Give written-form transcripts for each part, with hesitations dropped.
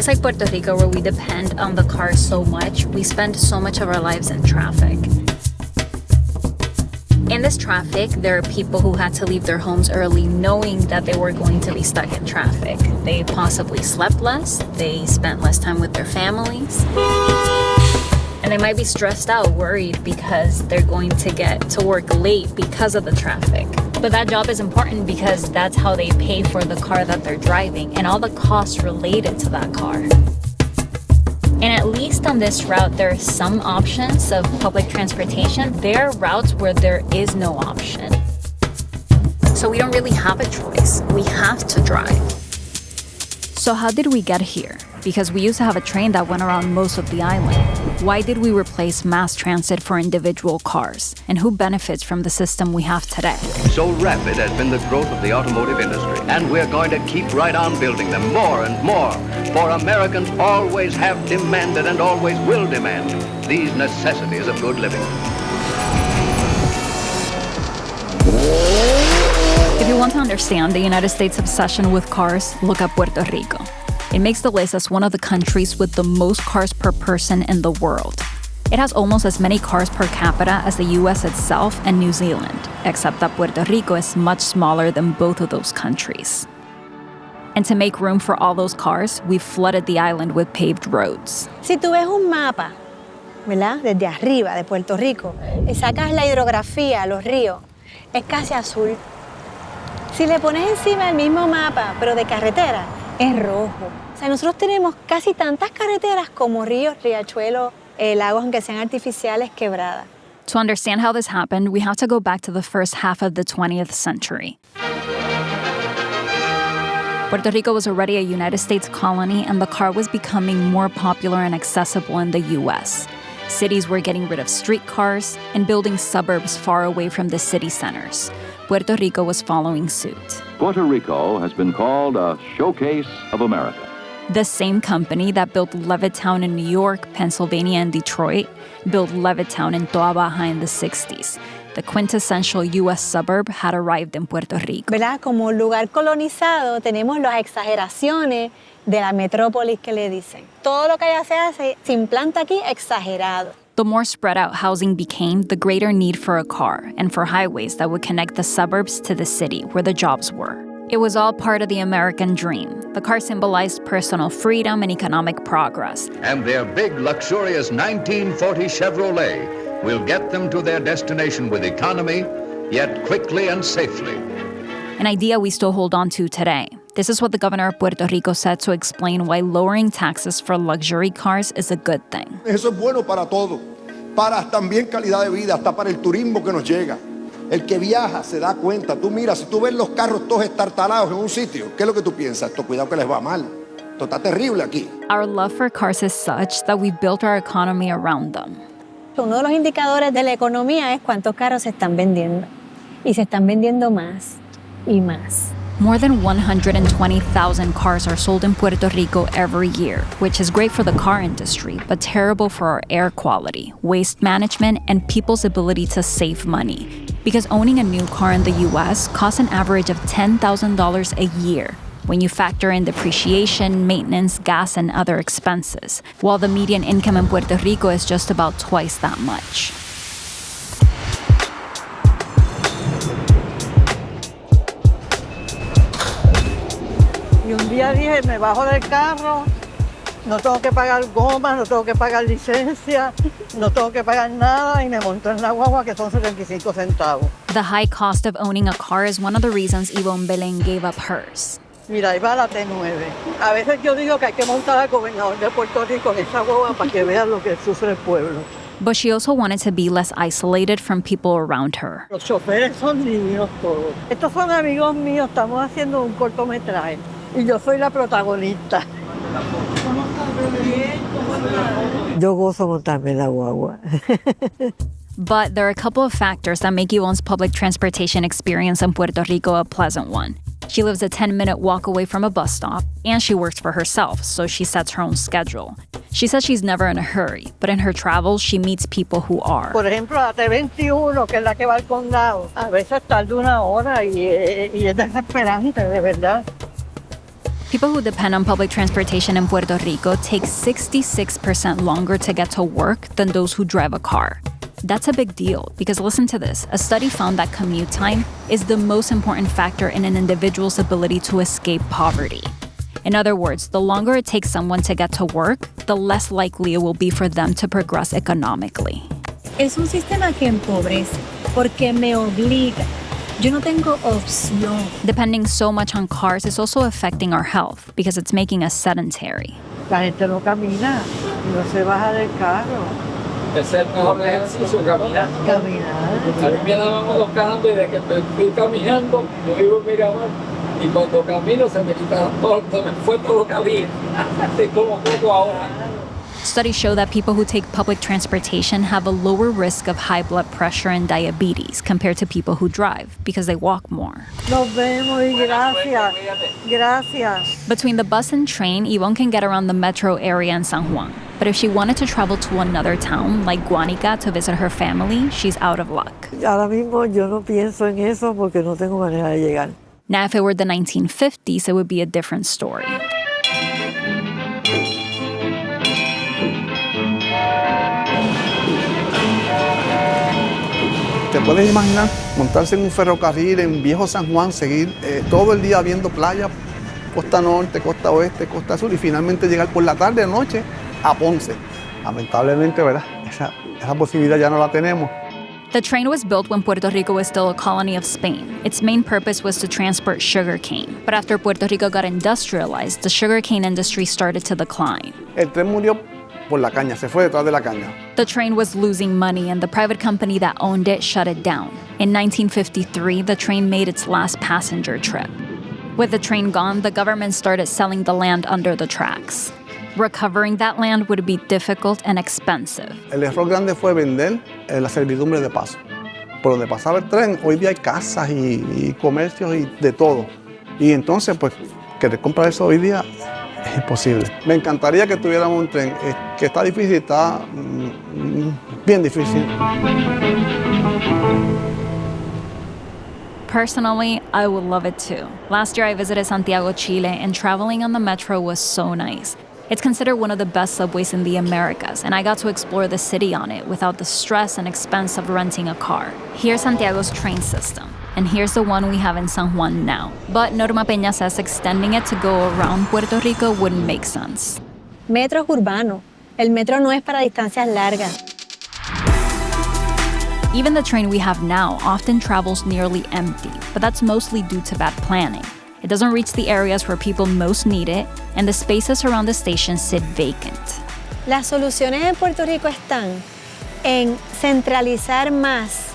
place like Puerto Rico, where we depend on the car so much, we spend so much of our lives in traffic. In this traffic, there are people who had to leave their homes early knowing that they were going to be stuck in traffic. They possibly slept less, they spent less time with their families, and they might be stressed out, worried because they're going to get to work late because of the traffic. But that job is important because that's how they pay for the car that they're driving and all the costs related to that car. And at least on this route, there are some options of public transportation. There are routes where there is no option. So we don't really have a choice. We have to drive. So how did we get here? Because we used to have a train that went around most of the island. Why did we replace mass transit for individual cars? And who benefits from the system we have today? So rapid has been the growth of the automotive industry, and we're going to keep right on building them more and more. For Americans always have demanded and always will demand these necessities of good living. If you want to understand the United States' obsession with cars, look up Puerto Rico. It makes the list as one of the countries with the most cars per person in the world. It has almost as many cars per capita as the US itself and New Zealand, except that Puerto Rico is much smaller than both of those countries. And to make room for all those cars, we've flooded the island with paved roads. Si tú ves un mapa, ¿verdad? Desde arriba de Puerto Rico, y sacas la hidrografía, los ríos, es casi azul. Si le pones encima el mismo mapa, pero de carretera, es rojo. O sea, nosotros tenemos casi tantas carreteras como ríos, riachuelos, lagos, aunque sean artificiales, quebradas. To understand how this happened, we have to go back to the first half of the 20th century. Puerto Rico was already a United States colony, and the car was becoming more popular and accessible in the U.S. Cities were getting rid of streetcars and building suburbs far away from the city centers. Puerto Rico was following suit. Puerto Rico has been called a showcase of America. The same company that built Levittown in New York, Pennsylvania, and Detroit built Levittown in Toa Baja in the 60s. The quintessential U.S. suburb had arrived in Puerto Rico. ¿Verdad? Como lugar colonizado, tenemos las exageraciones de la metrópolis que le dicen. Todo lo que allá se hace, se implanta aquí exagerado. The more spread out housing became, the greater need for a car and for highways that would connect the suburbs to the city where the jobs were. It was all part of the American dream. The car symbolized personal freedom and economic progress. And their big, luxurious 1940 Chevrolet will get them to their destination with economy, yet quickly and safely. An idea we still hold on to today. This is what the governor of Puerto Rico said to explain why lowering taxes for luxury cars is a good thing. Eso es bueno para todo, para también calidad de vida, hasta para el turismo que nos llega. El que viaja se da cuenta. Tú miras, si tú ves los carros todos estartalados en un sitio, ¿qué es lo que tú piensas? Esto, cuidado que les va mal. Esto está terrible aquí. Our love for cars is such that we've built our economy around them. Uno de los indicadores de la economía es cuántos carros se están vendiendo. Y se están vendiendo más y más. More than 120,000 cars are sold in Puerto Rico every year, which is great for the car industry, but terrible for our air quality, waste management, and people's ability to save money. Because owning a new car in the U.S. costs an average of $10,000 a year when you factor in depreciation, maintenance, gas, and other expenses, while the median income in Puerto Rico is just about twice that much. Y un día dije, me bajo del carro, no tengo que pagar gomas, no tengo que pagar licencia, no tengo que pagar nada, y me monto en la guagua, que son 75 centavos. The high cost of owning a car is one of the reasons Yvonne Belén gave up hers. Mira, ahí va la T9. A veces yo digo que hay que montar al gobernador de Puerto Rico en esa guagua para que vean lo que sufre el pueblo. But she also wanted to be less isolated from people around her. Los choferes son niños todos. Estos son amigos míos, estamos haciendo un cortometraje. Y yo soy la protagonista. Yo gozo montarme en la guagua. But there are a couple of factors that make Yvonne's public transportation experience in Puerto Rico a pleasant one. She lives a 10-minute walk away from a bus stop, and she works for herself, so she sets her own schedule. She says she's never in a hurry, but in her travels, she meets people who are. Por ejemplo, la T21, que es la que va al condado, a veces tarda una hora y es desesperante, de verdad. People who depend on public transportation in Puerto Rico take 66% longer to get to work than those who drive a car. That's a big deal because listen to this. A study found that commute time is the most important factor in an individual's ability to escape poverty. In other words, the longer it takes someone to get to work, the less likely it will be for them to progress economically. Es un sistema que empobrece porque me obliga. Yo no tengo opción. Depending so much on cars is also affecting our health because it's making us sedentary. La gente no camina, no se baja del carro. Es el mejor ejercicio, caminar. Caminar. A mí me daban unos calambres de que estoy caminando, yo vivo en Miramar, y cuando camino se me quitaron todo, se me fue todo lo que había. Estoy como poco ahora. Studies show that people who take public transportation have a lower risk of high blood pressure and diabetes compared to people who drive because they walk more. Nos vemos y gracias. Gracias. Between the bus and train, Yvonne can get around the metro area in San Juan. But if she wanted to travel to another town, like Guánica, to visit her family, she's out of luck. Ahora mismo yo no pienso en eso porque no tengo manera de llegar. Now, if it were the 1950s, it would be a different story. ¿Te puedes imaginar montarse en un ferrocarril en viejo San Juan, seguir todo el día viendo playas, costa norte, costa oeste, costa sur y finalmente llegar por la tarde o noche a Ponce? Lamentablemente, ¿verdad? Esa posibilidad ya no la tenemos. The train was built when Puerto Rico was still a colony of Spain. Its main purpose was to transport sugarcane. But after Puerto Rico got industrialized, the sugarcane industry started to decline. El tren murió por la caña, se fue detrás de la caña. The train was losing money and the private company that owned it shut it down. In 1953, the train made its last passenger trip. With the train gone, the government started selling the land under the tracks. Recovering that land would be difficult and expensive. El error grande fue vender la servidumbre de paso. Por donde pasaba el tren, hoy día hay casas y comercios y de todo. Y entonces, pues, querer comprar eso hoy día es imposible. Me encantaría que tuviéramos un tren, que está difícil, está bien difícil. Personally, I would love it too. Last year I visited Santiago, Chile, and traveling on the metro was so nice. It's considered one of the best subways in the Americas, and I got to explore the city on it without the stress and expense of renting a car. Here's Santiago's train system, and here's the one we have in San Juan now. But Norma Peña says extending it to go around Puerto Rico wouldn't make sense. Metro es urbano. El metro no es para distancias largas. Even the train we have now often travels nearly empty, but that's mostly due to bad planning. It doesn't reach the areas where people most need it, and the spaces around the station sit vacant. Las soluciones en Puerto Rico están en centralizar más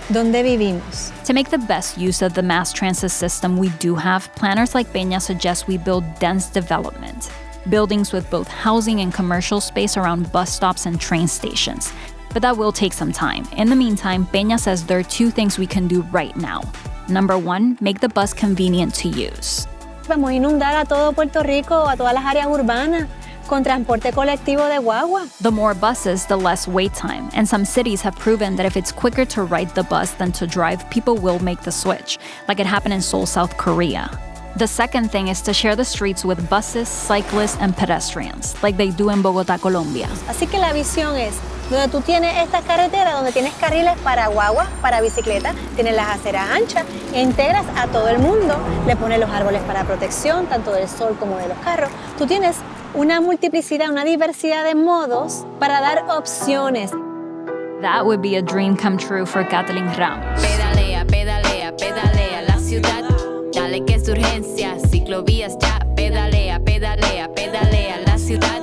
donde vivimos. To make the best use of the mass transit system we do have, planners like Peña suggest we build dense development, buildings with both housing and commercial space around bus stops and train stations. But that will take some time. In the meantime, Peña says there are two things we can do right now. Number one, make the bus convenient to use. Vamos a inundar a todo Puerto Rico, a todas las áreas urbanas, con transporte colectivo de guagua. The more buses, the less wait time. And some cities have proven that if it's quicker to ride the bus than to drive, people will make the switch, like it happened in Seoul, South Korea. The second thing is to share the streets with buses, cyclists, and pedestrians, like they do in Bogotá, Colombia. Así que la visión es, donde tú tienes estas carreteras, donde tienes carriles para guagua, para bicicleta, tienes las aceras anchas, e integras a todo el mundo, le pones los árboles para protección, tanto del sol como de los carros. Tú tienes una multiplicidad, una diversidad de modos para dar opciones. That would be a dream come true for Kathleen Ramos. Pedalea, pedalea, pedalea la ciudad. Dale que es urgencia, ciclovías ya. Pedalea, pedalea, pedalea la ciudad.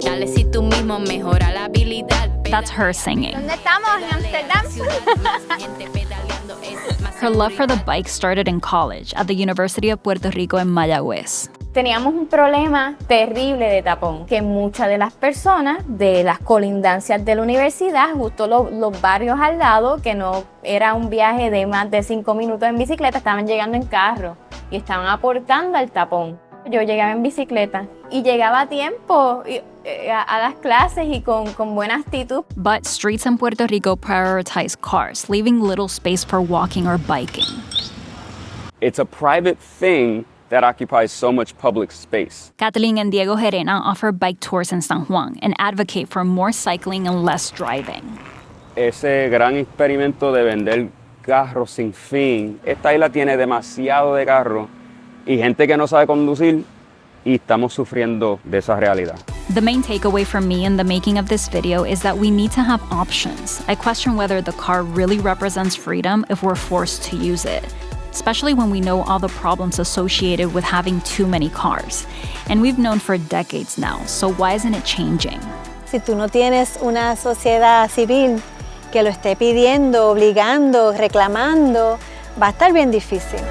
Dale si tú mismo mejora la habilidad. That's her singing. ¿Dónde estamos? ¿En Amsterdam? Her love for the bike started in college at the University of Puerto Rico in Mayagüez. Teníamos un problema terrible de tapón, que muchas de las personas de las colindancias de la universidad, justo los barrios al lado, que no era un viaje de más de 5 minutos en bicicleta, estaban llegando en carro y estaban aportando al tapón. Yo llegaba en bicicleta y llegaba a tiempo a las clases y con buena actitud. But streets in Puerto Rico prioritize cars, leaving little space for walking or biking. It's a private thing that occupies so much public space. Kathleen and Diego Gerena offer bike tours in San Juan and advocate for more cycling and less driving. Ese gran experimento de vender carros sin fin. Esta isla tiene demasiado de carros y gente que no sabe conducir y estamos sufriendo de esa realidad. The main takeaway for me in the making of this video is that we need to have options. I question whether the car really represents freedom if we're forced to use it, especially when we know all the problems associated with having too many cars. And we've known for decades now, so why isn't it changing? Si tú no tienes una sociedad civil que lo esté pidiendo, obligando, reclamando, va a estar bien difícil.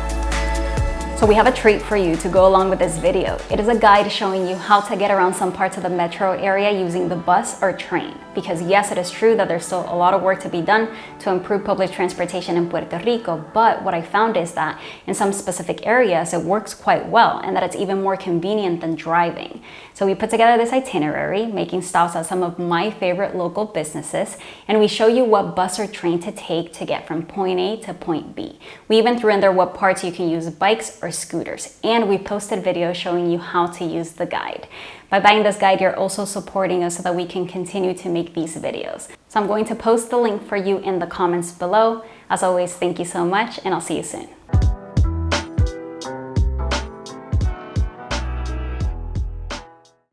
So we have a treat for you to go along with this video. It is a guide showing you how to get around some parts of the metro area using the bus or train. Because yes, it is true that there's still a lot of work to be done to improve public transportation in Puerto Rico, but what I found is that in some specific areas it works quite well and that it's even more convenient than driving. So we put together this itinerary, making stops at some of my favorite local businesses, and we show you what bus or train to take to get from point A to point B. We even threw in there what parts you can use bikes or scooters, and we posted videos showing you how to use the guide. By buying this guide, you're also supporting us so that we can continue to make these videos. So I'm going to post the link for you in the comments below. As always, thank you so much, and I'll see you soon.